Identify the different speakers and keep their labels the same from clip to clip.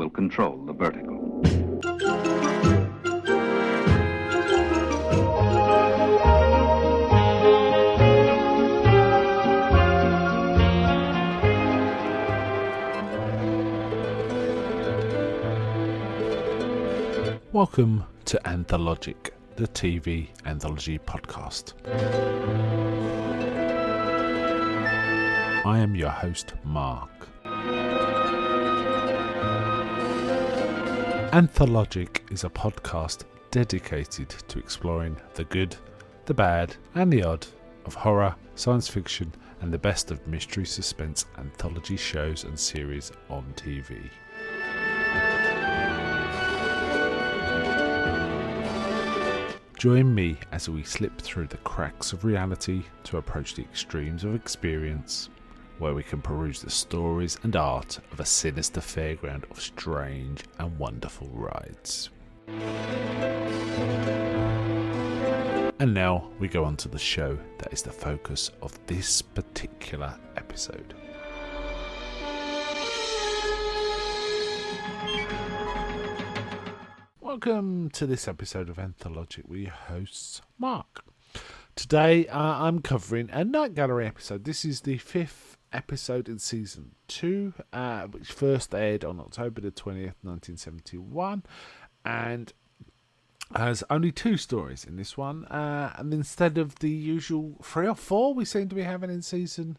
Speaker 1: will control the vertical.
Speaker 2: Welcome to Anthologic, the TV anthology podcast. I am your host, Mark. Anthologic is a podcast dedicated to exploring the good, the bad, and the odd of horror, science fiction, and the best of mystery suspense anthology shows and series on TV. Join me as we slip through the cracks of reality to approach the extremes of experience, where we can peruse the stories and art of a sinister fairground of strange and wonderful rides. And now we go on to the show that is the focus of this particular episode. Welcome to this episode of Anthologic with your hosts, Mark. Today I'm covering a Night Gallery episode. This is the 5th episode in season 2, which first aired on October the 20th, 1971, and has only 2 stories in this one, and instead of the usual 3 or 4 we seem to be having in season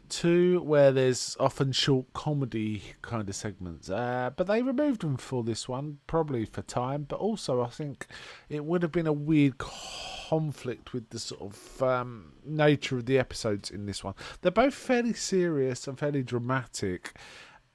Speaker 2: 2, where there's often short comedy kind of segments, but they removed them for this one, probably for time, but also I think it would have been a weird conflict with the sort of nature of the episodes in this one. They're both fairly serious and fairly dramatic,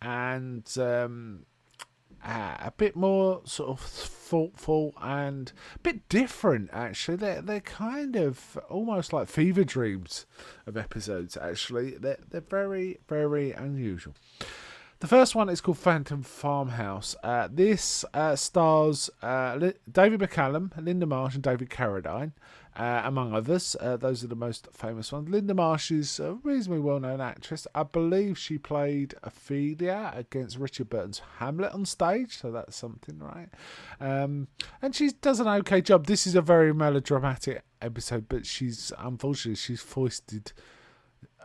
Speaker 2: and a bit more sort of thoughtful and a bit different, actually. They're kind of almost like fever dreams of episodes, actually. They're very, very unusual. The first one is called Phantom Farmhouse. This stars David McCallum, Linda Marsh and David Carradine, among others. Those are the most famous ones. Linda Marsh is a reasonably well-known actress. I believe she played Ophelia against Richard Burton's Hamlet on stage, so that's something, right? And she does an okay job. This is a very melodramatic episode, but unfortunately she's foisted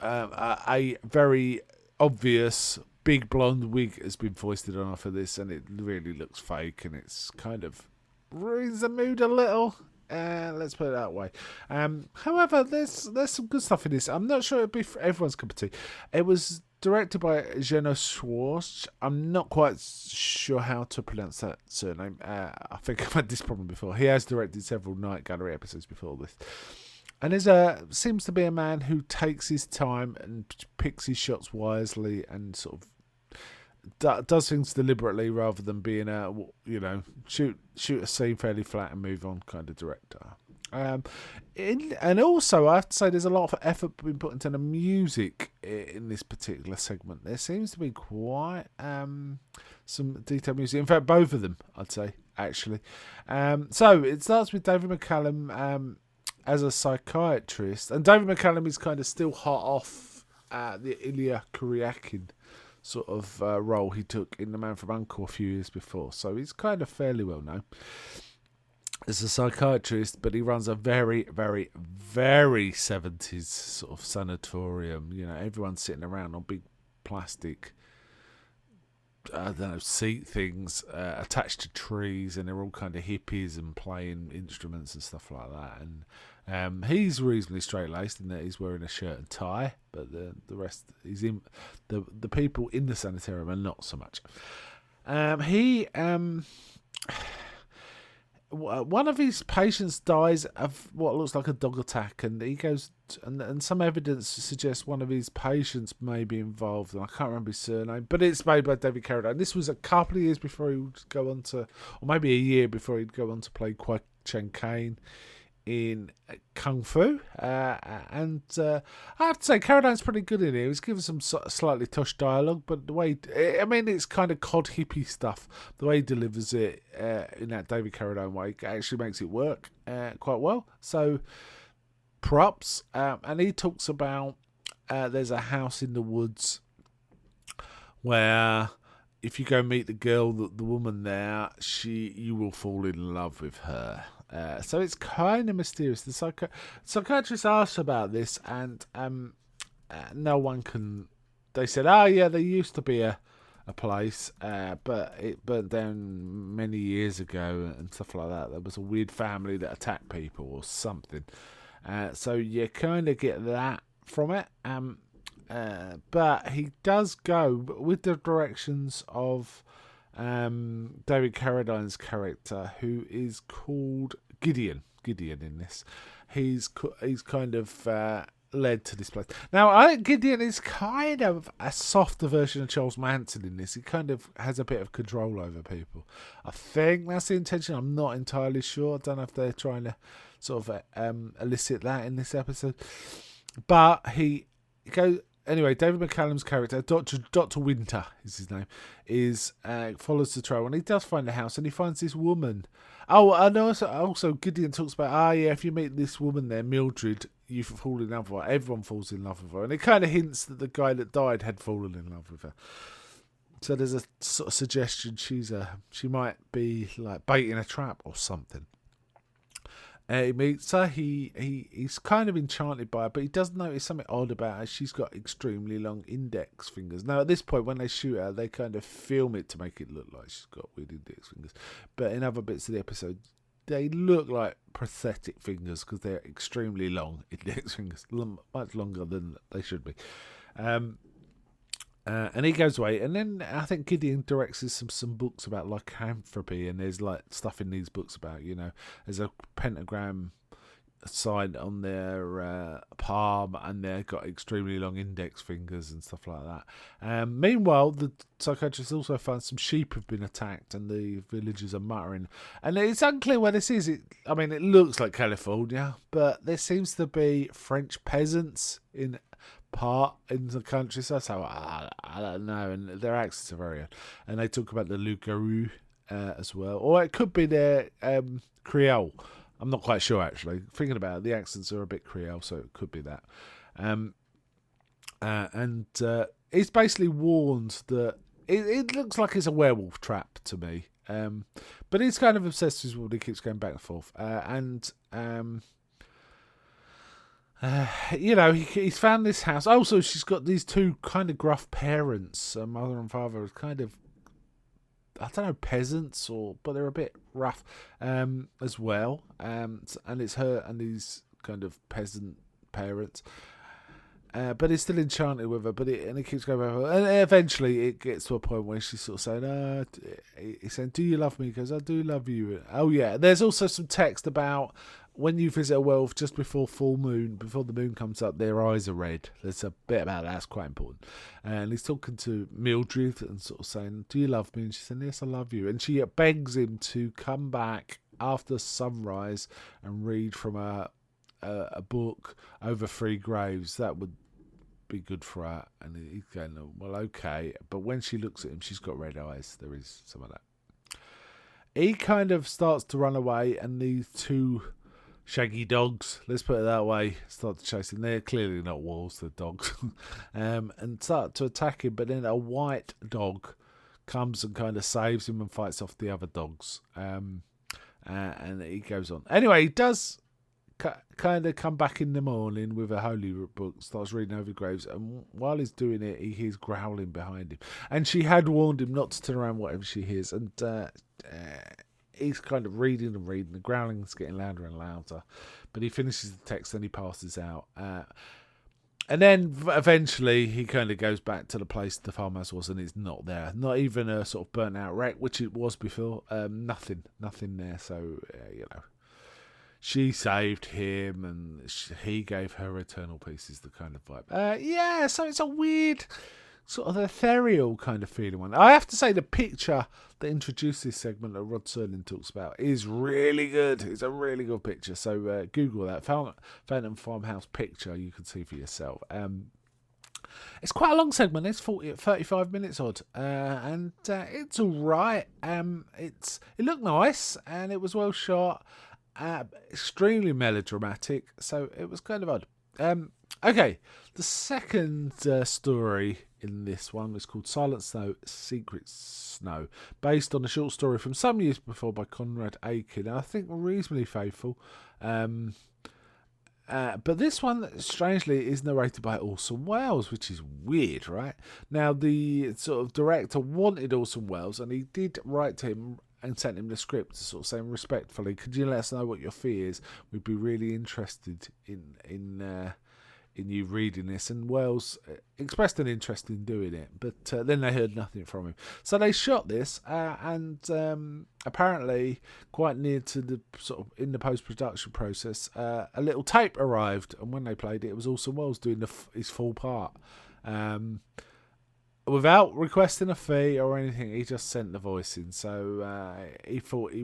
Speaker 2: a very obvious big blonde wig has been foisted on her for this, and it really looks fake, and it's kind of ruins the mood a little. Let's put it that way. However, there's some good stuff in this. I'm not sure it'd be for everyone's cup of tea. It was directed by Jenna Schwartz. I'm not quite sure how to pronounce that surname. I think I've had this problem before. He has directed several Night Gallery episodes before this. And seems to be a man who takes his time and picks his shots wisely and sort of does things deliberately rather than being a, shoot a scene fairly flat and move on kind of director. And also, I have to say, there's a lot of effort being put into the music in this particular segment. There seems to be quite some detailed music. In fact, both of them, I'd say, actually. So it starts with David McCallum as a psychiatrist, and David McCallum is kind of still hot off the Ilya Kuryakin sort of role he took in The Man from U.N.C.L.E. a few years before, so he's kind of fairly well known as a psychiatrist, but he runs a very, very, very 70s sort of sanatorium. Everyone's sitting around on big plastic seat things attached to trees, and they're all kind of hippies and playing instruments and stuff like that. And he's reasonably straight-laced in that he's wearing a shirt and tie, but the rest, he's in the people in the sanitarium are not so much. One of his patients dies of what looks like a dog attack, and he goes, and some evidence suggests one of his patients may be involved, and I can't remember his surname, but it's made by David Carradine. This was a couple of years before he would go on to, or maybe a year before he'd go on to play Kwai Chang Caine in Kung Fu, and I have to say Carradine's pretty good in it. He's given some slightly tush dialogue, but the way, it's kind of cod hippie stuff. The way he delivers it in that David Carradine way actually makes it work quite well. So props, and he talks about there's a house in the woods where if you go meet the girl, the woman there, you will fall in love with her. So it's kind of mysterious. The psychiatrist asked about this, and no one can. They said, "Oh yeah, there used to be a place, but it burnt down many years ago and stuff like that. There was a weird family that attacked people or something." So you kind of get that from it. But he does go with the directions of David Carradine's character, who is called Gideon. Gideon in this, he's kind of led to this place. Now, I think Gideon is kind of a softer version of Charles Manson in this. He kind of has a bit of control over people. I think that's the intention. I'm not entirely sure. I don't know if they're trying to sort of elicit that in this episode. But he goes... Anyway, David McCallum's character, Dr. Winter is his name, follows the trail, and he does find the house, and he finds this woman. Oh, and also Gideon talks about, if you meet this woman there, Mildred, you fall in love with her. Everyone falls in love with her. And it kind of hints that the guy that died had fallen in love with her. So there's a sort of suggestion she might be like baiting a trap or something. He meets her. He's kind of enchanted by her, but he does notice something odd about her. She's got extremely long index fingers. Now, at this point, when they shoot her, they kind of film it to make it look like she's got weird index fingers. But in other bits of the episode, they look like prosthetic fingers because they're extremely long index fingers, much longer than they should be. And he goes away, and then I think Gideon directs us some books about lycanthropy, and there's like stuff in these books about, there's a pentagram sign on their palm, and they've got extremely long index fingers and stuff like that. Meanwhile, the psychiatrist also finds some sheep have been attacked, and the villagers are muttering. And it's unclear where this is. It looks like California, but there seems to be French peasants in the countryside, so I don't know, and their accents are very odd, and they talk about the loup-garou as well, or it could be their Creole. I'm not quite sure, actually. Thinking about it, the accents are a bit Creole, so it could be that. And he's basically warned that it looks like it's a werewolf trap to me, but he's kind of obsessed with what he keeps going back and forth, he's found this house. Also, she's got these two kind of gruff parents, mother and father, kind of, I don't know, peasants, but they're a bit rough as well. And it's her and these kind of peasant parents. But he's still enchanted with her, and he keeps going back. And eventually it gets to a point where she's sort of saying, he's saying, "Do you love me?" He goes, "I do love you." Oh yeah, there's also some text about when you visit a werewolf just before full moon, before the moon comes up, their eyes are red. There's a bit about that. That's quite important. And he's talking to Mildred and sort of saying, "Do you love me?" And she's saying, "Yes, I love you." And she begs him to come back after sunrise and read from a book over 3 graves. That would be good for her. And he's going, "Well, okay." But when she looks at him, she's got red eyes. There is some of that. He kind of starts to run away, and these two shaggy dogs, let's put it that way, start to chase him. They're clearly not wolves, they're dogs. And start to attack him, but then a white dog comes and kind of saves him and fights off the other dogs. And he goes on. Anyway, he does kind of come back in the morning with a holy book, starts reading over graves, and while he's doing it, he hears growling behind him. And she had warned him not to turn around whatever she hears, and he's kind of reading, the growling's getting louder and louder, but he finishes the text and he passes out. And then eventually he kind of goes back to the place the farmhouse was, and it's not there. Not even a sort of burnt out wreck, which it was before. Nothing there. So, she saved him and he gave her eternal peace is the kind of vibe. So it's a weird sort of ethereal kind of feeling one. I have to say the picture that introduced this segment that Rod Serling talks about is really good. It's a really good picture. So Google that. Phantom Farmhouse picture you can see for yourself. It's quite a long segment. It's 35 minutes odd. And it's all right. It looked nice and it was well shot. Extremely melodramatic. So it was kind of odd. Okay, the second story in this one was called Silent Snow, Secret Snow, based on a short story from some years before by Conrad Aiken. I think reasonably faithful. But this one, strangely, is narrated by Orson Welles, which is weird, right? Now, the sort of director wanted Orson Welles, and he did write to him and sent him the script, sort of saying respectfully, "Could you let us know what your fee is? We'd be really interested in you reading this." And Wells expressed an interest in doing it, but then they heard nothing from him. So they shot this, and apparently, quite near to the sort of in the post-production process, a little tape arrived, and when they played it, it was Orson Welles doing his full part. Without requesting a fee or anything, he just sent the voice in. So he thought he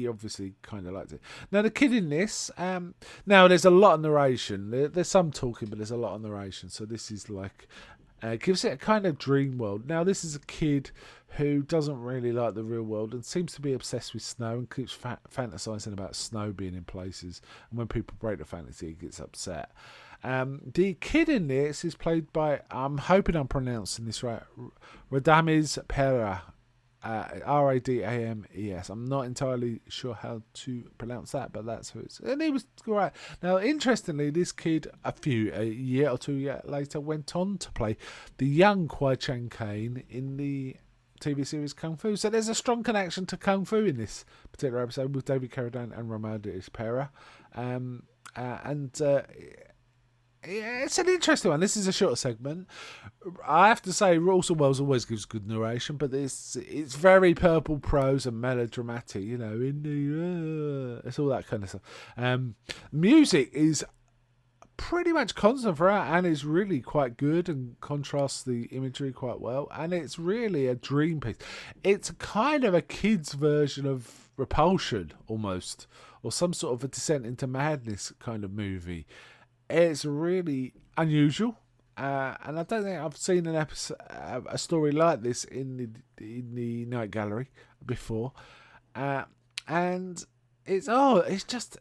Speaker 2: obviously kind of liked it. Now, the kid in this, now there's a lot of narration. There's some talking, but there's a lot of narration. So this is like, gives it a kind of dream world. Now, this is a kid who doesn't really like the real world and seems to be obsessed with snow and keeps fantasizing about snow being in places. And when people break the fantasy, he gets upset. The kid in this is played by, I'm hoping I'm pronouncing this right, Radames Pera. Radames. I'm not entirely sure how to pronounce that, but that's who it's. And he was great. Now, interestingly, this kid, a year or two later, went on to play the young Kwai Chang Caine in the TV series Kung Fu. So there's a strong connection to Kung Fu in this particular episode with David Carradine and Radames Pera. Yeah, it's an interesting one. This is a shorter segment. I have to say, Orson Welles always gives good narration, but it's very purple prose and melodramatic. It's all that kind of stuff. Music is pretty much constant throughout, and it's really quite good and contrasts the imagery quite well. And it's really a dream piece. It's kind of a kid's version of Repulsion, almost, or some sort of a descent into madness kind of movie. It's really unusual, and I don't think I've seen a story like this in the Night Gallery before, and it's just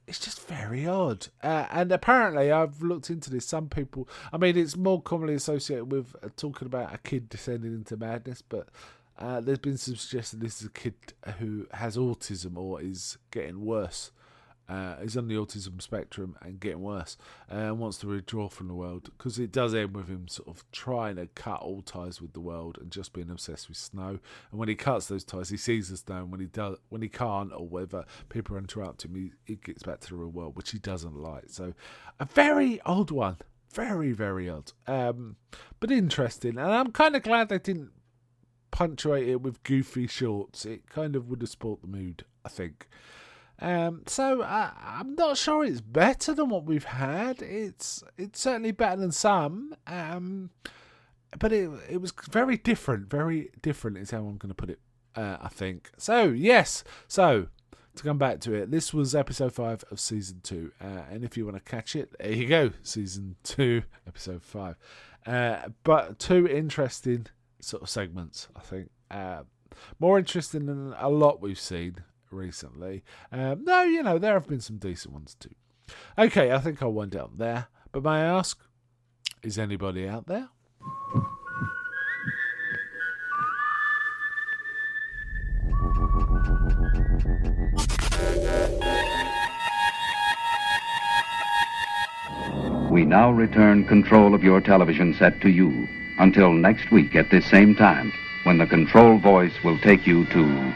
Speaker 2: very odd. And apparently, I've looked into this. Some people, I mean, it's more commonly associated with talking about a kid descending into madness, but there's been some suggestion this is a kid who has autism or is getting worse. Is on the autism spectrum and getting worse, and wants to withdraw from the world, because it does end with him sort of trying to cut all ties with the world and just being obsessed with snow. And when he cuts those ties, he sees the snow. And when he can't, or whether people interrupt him, he gets back to the real world, which he doesn't like. So a very odd one, very, very odd, but interesting. And I'm kind of glad they didn't punctuate it with goofy shorts. It kind of would have spoilt the mood, I think. So I'm not sure it's better than what we've had. It's certainly better than some, but it was very different is how I'm going to put it, I think. So, yes, to come back to it, this was episode 5 of season 2, and if you want to catch it, there you go, season 2, episode 5. But 2 interesting sort of segments, I think. More interesting than a lot we've seen recently. Though, there have been some decent ones too. Okay, I think I'll wind up there. But may I ask, is anybody out there?
Speaker 1: We now return control of your television set to you until next week at this same time, when the control voice will take you to